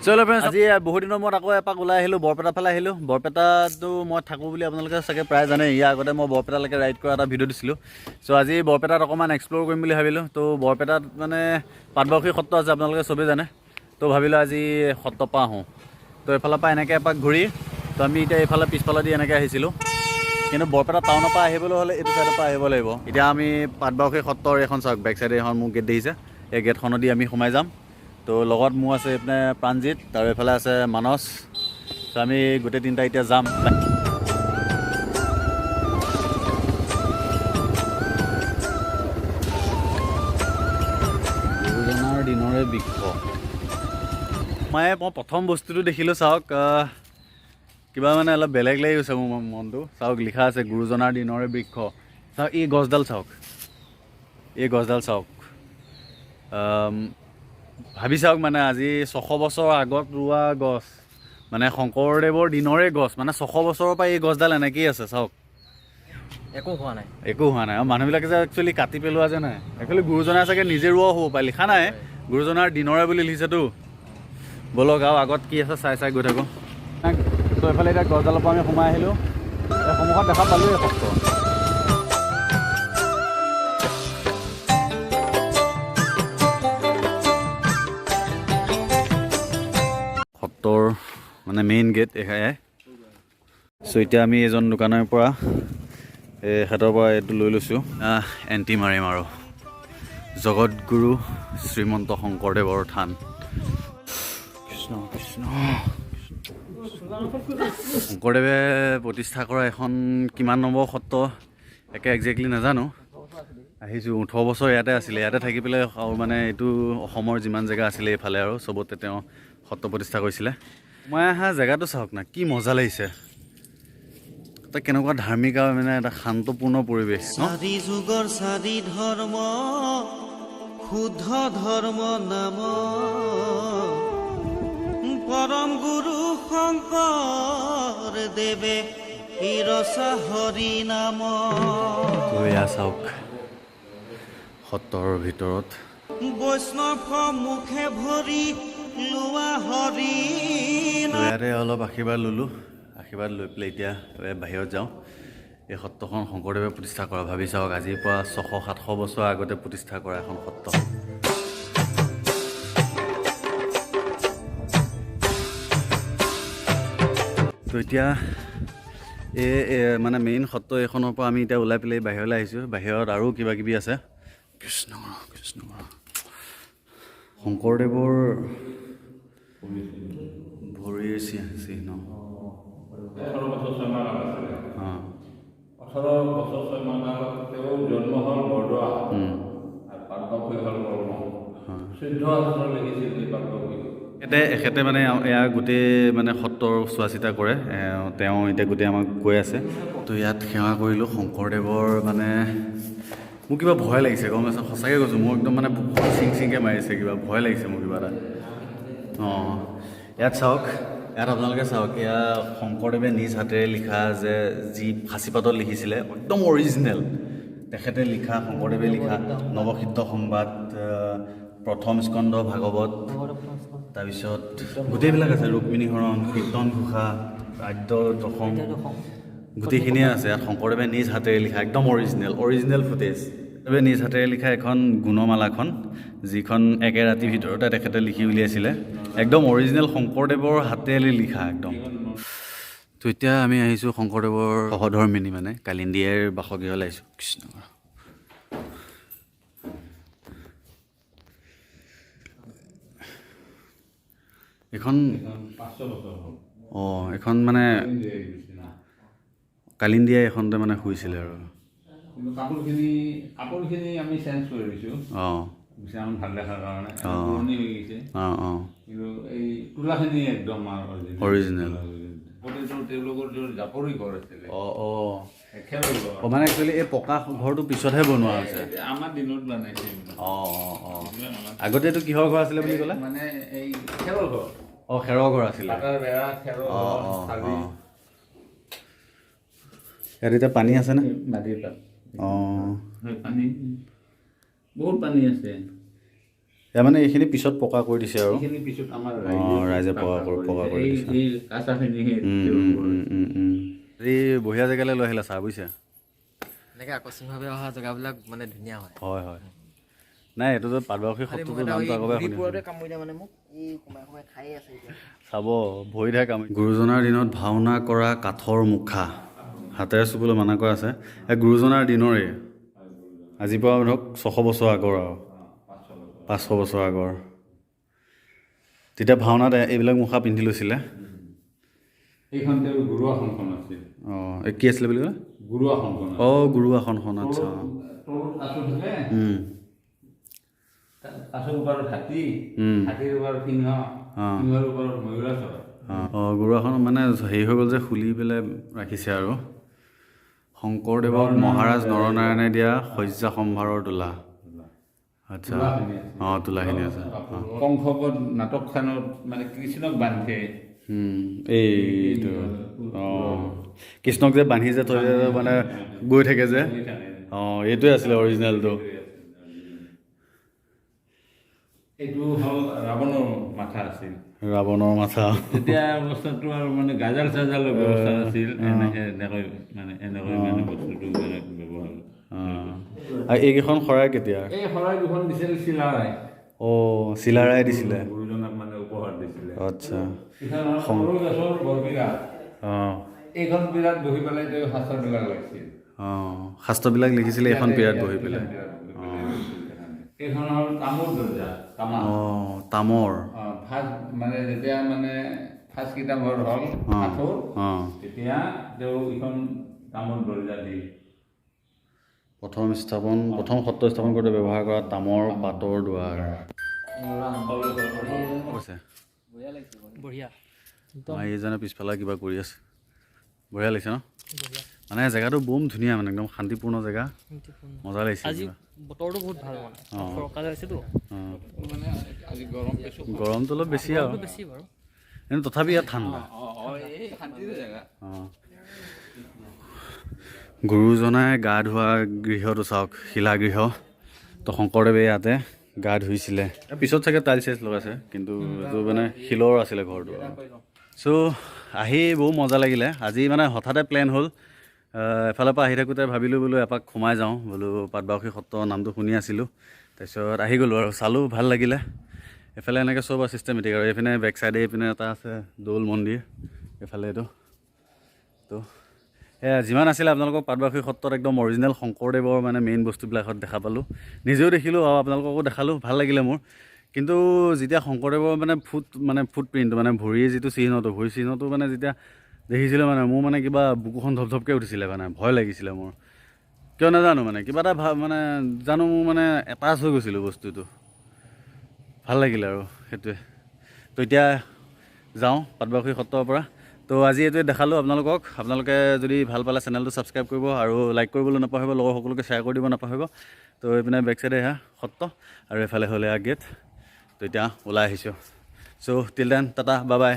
চলো ফ্ৰেণ্ডছ, আজি বহুত দিনৰ মূৰত আকৌ এপাক ওলাই আহিলোঁ, বৰপেটা ফালে আহিলোঁ। বৰপেটাতো মই থাকোঁ বুলি আপোনালোকে চাগে প্ৰায় জানে। ইয়াৰ আগতে মই বৰপেটালৈকে ৰাইড কৰা এটা ভিডিঅ' দিছিলোঁ। চ' আজি বৰপেটাত অকণমান এক্সপ্ল'ৰ কৰিম বুলি ভাবিলোঁ। তো বৰপেটাত মানে পাটবাউসী সত্ৰ আছে, আপোনালোকে চবেই জানে। তো ভাবিলোঁ আজি সত্ৰৰ পৰা আহোঁ। তো এইফালৰ পৰা এনেকৈ এপাক ঘূৰি, তো আমি এতিয়া এইফালে পিছফালেদি এনেকৈ আহিছিলোঁ। কিন্তু বৰপেটা টাউনৰ পৰা আহিবলৈ হ'লে এইটো ছাইডৰ পৰা আহিব লাগিব। এতিয়া আমি পাটবাউসী সত্ৰৰ এইখন চাওক, বেক চাইডে এখন মোক গেট দেখিছে, এই গেটখনেদি আমি সোমাই যাম। তো লগত মোৰ আছে এইপিনে প্ৰাণজিত আৰু এইফালে আছে মানস। তো আমি গোটেই তিনিটা এতিয়া যাম। গুৰুজনাৰ দিনৰে বৃক্ষ। মই প্ৰথম বস্তুটো দেখিলোঁ, চাওক কিবা মানে অলপ বেলেগ লাগি গৈছে মোৰ মনটো। চাওক লিখা আছে গুৰুজনাৰ দিনৰে বৃক্ষ। চাওক এই গছডাল চাওক, এই গছডাল চাওক। ভাবি চাওক, মানে আজি 600 বছৰ আগত ৰোৱা গছ, মানে শংকৰদেৱৰ দিনৰে গছ, মানে 600 বছৰৰ পৰা এই গছডাল এনেকেই আছে। চাওক একো হোৱা নাই, একো হোৱা নাই। আৰু মানুহবিলাকে যে একচুৱেলি কাটি পেলোৱা যে নাই, একচুৱেলি গুৰুজনাই চাগে নিজে ৰোৱাও হ'ব পাৰে, লিখা নাই গুৰুজনাৰ দিনৰে বুলি লিখিছেতো। ব'লক আৰু আগত কি আছে চাই চাই গৈ থাকোঁ। তো এইফালে এতিয়া গছডালৰ পৰা আমি সোমাই আহিলোঁ। এই সন্মুখত দেখা পালোঁ এই সত্ৰ। সত্ৰৰ মানে মেইন গেট এয়াই। চ' এতিয়া আমি এজন দোকানৰ পৰা এখেতৰ পৰা এইটো লৈ লৈছোঁ, এণ্টি মাৰিম আৰু জগতগুৰু শ্ৰীমন্ত শংকৰদেৱৰ থান। কৃষ্ণ কৃষ্ণ। শংকৰদেৱে প্ৰতিষ্ঠা কৰা এখন কিমান নম্বৰ সত্ৰ একে একজেক্টলি নাজানো। আহিছোঁ 18 বছৰ ইয়াতে আছিলে, ইয়াতে থাকি পেলাই আৰু মানে এইটো অসমৰ যিমান জেগা আছিলে এইফালে আৰু চবতে তেওঁ সত্ৰ প্ৰতিষ্ঠা কৰিছিলে। মই অহা জেগাটো চাওক না, কি মজা লাগিছে। এটা কেনেকুৱা ধাৰ্মিক আৰু মানে এটা শান্তপূৰ্ণ পৰিৱেশ। চাৰি যুগৰ চাৰি ধৰ্ম, শুদ্ধ ধৰ্ম নাম, পৰম গুৰু শংকৰ দেৱে শিৰচা হৰি নাম। এয়া চাওক সত্ৰৰ ভিতৰত বৈষ্ণৱ মুখে ভৰি লোৱা হৰি। ইয়াতে অলপ আশীৰ্বাদ ল'লোঁ, আশীৰ্বাদ লৈ পেলাই এতিয়া বাহিৰত যাওঁ। এই সত্ৰখন শংকৰদেৱে প্ৰতিষ্ঠা কৰা, ভাবি চাওক আজিৰ পৰা 600-700 বছৰ আগতে প্ৰতিষ্ঠা কৰা এখন সত্ৰ। তো এতিয়া মানে মেইন সত্ৰ এইখনৰ পৰা আমি এতিয়া ওলাই পেলাই বাহিৰলৈ আহিছোঁ। বাহিৰত আৰু কিবা কিবি আছে। কৃষ্ণ কৃষ্ণ। শংকৰদেৱৰ ভৰিৰ চিহ্ন। 18 বছৰ 6 মাহ আছিলে। 18 বছৰ 6 মাহ তেওঁৰ জন্ম হ'ল বৰদোৱা আৰু পাটবাউসী হ'ল বৰমা। সিদ্ধ আশ্ৰম লিখিছিল এই পাটবাউসী। এখেতে মানে এয়া গোটেই মানে সত্ৰৰ চোৱা চিতা কৰে। তেওঁ এতিয়া গোটেই আমাক কৈ আছে। তো ইয়াত সেৱা কৰিলোঁ শংকৰদেৱৰ। মানে মোৰ কিবা ভয় লাগিছে, গম পাইছোঁ, সঁচাকৈ কৈছোঁ। মোৰ একদম মানে চিং চিংকৈ মাৰিছে, কিবা ভয় লাগিছে মোৰ কিবা এটা। ইয়াত চাওক, ইয়াত আপোনালোকে চাওক, এয়া শংকৰদেৱে নিজ হাতেৰে লিখা যে যি সাঁচিপাতত লিখিছিলে, একদম অৰিজিনেল তেখেতে লিখা, শংকৰদেৱে লিখা নৱসিদ্ধ সংবাদ, প্ৰথম স্কন্ধ ভাগৱত, তাৰপিছত গোটেইবিলাক আছে, ৰুক্মিণী হৰণ, কীৰ্তন ঘোষা, আদ্য দশম, গোটেইখিনিয়ে আছে ইয়াত। শংকৰদেৱে নিজ হাতেৰে লিখা, একদম অৰিজিনেল ফুটেজ। শংকৰদেৱে নিজ হাতেৰে লিখা এখন গুণমালাখন, যিখন একে ৰাতিৰ ভিতৰতে তেখেতে লিখি উলিয়াইছিলে, একদম অৰিজিনেল শংকৰদেৱৰ হাতেৰে লিখা একদম। তো এতিয়া আমি আহিছোঁ শংকৰদেৱৰ সহধৰ্মিনী মানে কালিন্দীৰ বাসগৃহলৈ আহিছোঁ। কৃষ্ণ। এইখন 500 বছৰ হ'ল। এইখন মানে কালিন্দীয়ে এইখনতে মানে শুইছিলে আৰু। কিন্তু কাপোৰখিনি আমি চেঞ্জ কৰি দিছোঁ। বিছনাখন ভাল দেখাৰ কাৰণে পুৰণি হৈ গৈছে। কিন্তু এই তোলাখিনি একদম অৰিজিনেল। তেওঁলোকৰ জাপৰি ঘৰ আছিলে। মানে একচুৱেলি এই পকা ঘৰটো পিছতহে বনোৱা হৈছে। আমাৰ দিনত বনাইছে। আগতে এইটো কিহৰ ঘৰ আছিলে বুলি ক'লে? মানে এই খেৰৰ ঘৰ। খেৰৰ ঘৰ আছিলে। ইয়াত এতিয়া পানী আছেনে? মাটিৰ পানী বহুত পানী আছে। এয়া মানে এইখিনি পিছত পকা কৰি দিছে আৰু এইখিনি পিছত আমাৰ ৰাইজে পকা কৰি দিছে এই কাঁচাখিনি এই বঢ়িয়া জেগালৈ লৈ আহিলা ছাৰ বুজিছে এনেকৈ আকস্মিকভাৱে অহা জেগাবিলাক মানে ধুনীয়া হয় হয় হয় নাই এইটোতো পাটবাউসী সত্ৰটোৰ নামটো আগৰপৰাই শুনিছোঁ কামুৰিলে মানে মোক এই সোমাই সোমাই খাই আছে এতিয়া চাব ভৰিতহে কাম গুৰুজনাৰ দিনত ভাওনা কৰা কাঠৰ মুখা হাতেৰে চুবলৈ মানা কৰা আছে এই গুৰুজনাৰ দিনৰে আজিৰ পৰা ধৰক 600 বছৰ আগৰ আৰু 500 বছৰ আগৰ তেতিয়া ভাওনাত এইবিলাক মুখা পিন্ধি লৈছিলে এইখন তেওঁৰ গুৰু আসনখন আছিল অঁ এই কি আছিলে বুলি ক'লে গুৰু আসনখন অঁ গুৰু আসনখন আচ্ছা কাঠৰ থাকে কাঠৰ ওপৰত হাতী হাতীৰ ওপৰত সিংহ সিংহৰ ওপৰত ময়ূৰাসন অঁ গুৰু আসন মানে হেৰি হৈ গ'ল যে খুলি পেলাই ৰাখিছে আৰু শংকৰদেৱক মহাৰাজ নৰনাৰায়ণে দিয়া শয্যা সম্ভাৰৰ তোলা আচ্ছা অঁ তোলাখিনি আছে কংসবধ নাটকখনত মানে কৃষ্ণক বান্ধে এইটো অঁ কৃষ্ণক যে বান্ধি যে থৈ মানে গৈ থাকে যে অঁ এইটোৱে আছিলে অৰিজিনেলটো এইটো হ'ল ৰাৱণৰ মাথা আছিল ৰাৱণৰ মাথা তেতিয়া অৱস্থাটো আৰু মানে গাজাল চাজালৰ ব্যৱস্থা নাছিল এনেকৈ মানে বস্তুটো ব্যৱহাৰ আৰু এইকেইখন শৰাই কেতিয়া এই শৰাই দুখন দিছিল চিলাৰাই অঁ চিলাৰাই দিছিলে গুৰুজনাক মানে উপহাৰ দিছিলে আচ্ছা সৰু গছৰ বৰবিৰা অঁ এইখন বিৰাট বহি পেলাই তেওঁ শাস্ত্ৰবিলাক লাগিছিল অঁ শাস্ত্ৰবিলাক লিখিছিলে এইখন পীৰাত বহি পেলাই এইখন হ'ল তামোল দৰ্জা তামা অঁ তামৰ ফাৰ্ষ্ট মানে যেতিয়া মানে ফাৰ্ষ্ট কিতাপৰ হ'ল সাঁথৰ অঁ তেতিয়া তেওঁ এইখন তামোল দৰ্জা দি প্ৰথম সত্ৰ স্থাপন কৰোঁতে ব্যৱহাৰ কৰা তামৰ পাতৰ দুৱাৰ কৈছে বঢ়িয়া এইজনে পিছফালে কিবা কৰি আছে বঢ়িয়া লাগিছে ন মানে জেগাটো বম ধুনীয়া মানে একদম শান্তিপূৰ্ণ জেগা মজা লাগিছে আজি বতৰটো বহুত ভাল মানে ফৰকাল হৈছেতো মানে আজি গৰম বেছি গৰমটো অলপ বেছি আৰু বেছি বাৰু কিন্তু তথাপি ইয়াত ঠাণ্ডা এই শান্তিৰ জেগা অঁ গুৰুজনাই গা ধোৱা গৃহটো চাওক শিলাগৃহ তো শংকৰদেৱে ইয়াতে গা ধুইছিলে পিছত চাগে টাইল চাইলছ লগাইছে কিন্তু এইটো মানে শিলৰ আছিলে ঘৰটো চ' আহি বহু মজা লাগিলে আজি মানে হঠাতে প্লেন হ'ল এফালৰ পৰা আহি থাকোঁতে ভাবিলোঁ বোলো এপাক সোমাই যাওঁ বোলো পাটবাউসী সত্ৰ নামটো শুনি আছিলোঁ তাৰপিছত আহি গ'লোঁ আৰু চালোঁ ভাল লাগিলে এফালে এনেকৈ চব আৰু ছিষ্টেমেটিক আৰু এইপিনে বেক চাইডে এইপিনে এটা আছে দৌল মন্দিৰ এইফালে এইটো তো এয়া যিমান আছিলে আপোনালোকক পাটবাউসী সত্ৰত একদম অৰিজিনেল শংকৰদেৱৰ মানে মেইন বস্তুবিলাকত দেখা পালোঁ নিজেও দেখিলোঁ আৰু আপোনালোককো দেখালোঁ ভাল লাগিলে মোৰ কিন্তু যেতিয়া শংকৰদেৱৰ মানে ফুটপ্ৰিণ্টটো মানে ভৰিৰ যিটো চিহ্নটো ভৰিৰ চিহ্নটো মানে যেতিয়া দেখিছিলোঁ মানে মোৰ মানে কিবা বুকুখন ধপধপকৈ উঠিছিলে মানে ভয় লাগিছিলে মোৰ কিয় নাজানো মানে কিবা এটা মানে জানো মোৰ মানে এটাচ হৈ গৈছিলোঁ বস্তুটো ভাল লাগিলে আৰু সেইটোৱে তো এতিয়া যাওঁ পাটবাউসী সত্ৰৰ পৰা তো আজি এইটোৱে দেখালোঁ আপোনালোকে যদি ভাল পালে চেনেলটো ছাবস্ক্ৰাইব কৰিব আৰু লাইক কৰিবলৈ নাপাহৰিব লগৰ সকলোকে শ্বেয়াৰ কৰি দিব নাপাহৰিব তো এইপিনে বেক চাইডে এয়া সত্ৰ আৰু এইফালে হ'লে গেট তো এতিয়া ওলাই আহিছোঁ চ' till then tata bye bye